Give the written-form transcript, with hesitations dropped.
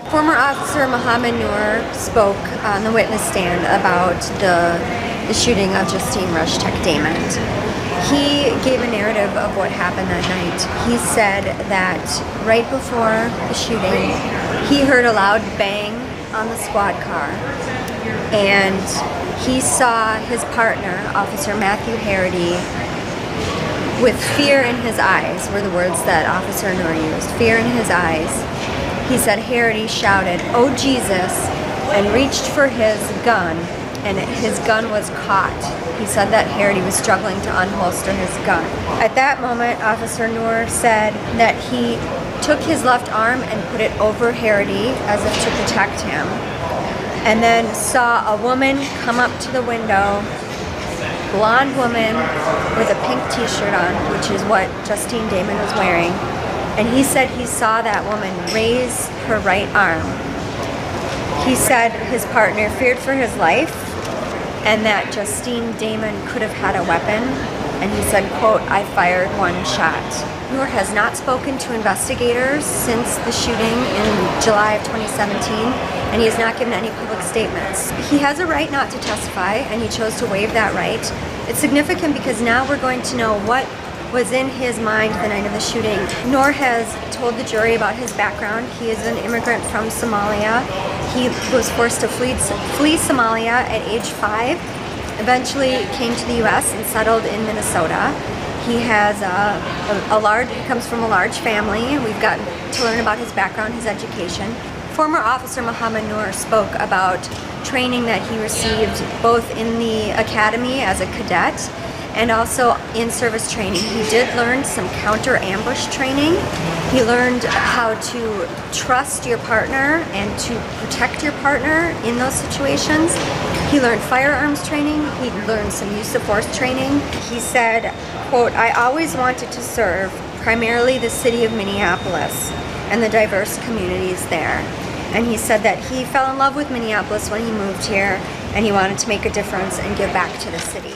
Former officer Mohamed Noor spoke on the witness stand about the shooting of Justine Damon. He gave a narrative of what happened that night. He said that right before the shooting, he heard a loud bang on the squad car, and he saw his partner, Officer Matthew Harity, with fear in his eyes, were the words that Officer Noor used, fear in his eyes. He said Harity shouted, "Oh Jesus," and reached for his gun, and his gun was caught. He said that Harity was struggling to unholster his gun. At that moment, Officer Noor said that he took his left arm and put it over Harity as if to protect him, and then saw a woman come up to the window, blonde woman with a pink t-shirt on, which is what Justine Damon was wearing, and he said he saw that woman raise her right arm. He said his partner feared for his life and that Justine Damon could have had a weapon, and he said, quote, "I fired one shot." Noor has not spoken to investigators since the shooting in July of 2017, and he has not given any public statements. He has a right not to testify, and he chose to waive that right. It's significant because now we're going to know what was in his mind the night of the shooting. Noor has told the jury about his background. He is an immigrant from Somalia. He was forced to flee Somalia at age 5, eventually came to the U.S. and settled in Minnesota. He has he comes from a large family, and we've gotten to learn about his background, his education. Former officer Mohamed Noor spoke about training that he received both in the academy as a cadet and also in service training. He did learn some counter-ambush training. He learned how to trust your partner and to protect your partner in those situations. He learned firearms training. He learned some use of force training. He said, quote, "I always wanted to serve primarily the city of Minneapolis and the diverse communities there." And he said that he fell in love with Minneapolis when he moved here, and he wanted to make a difference and give back to the city.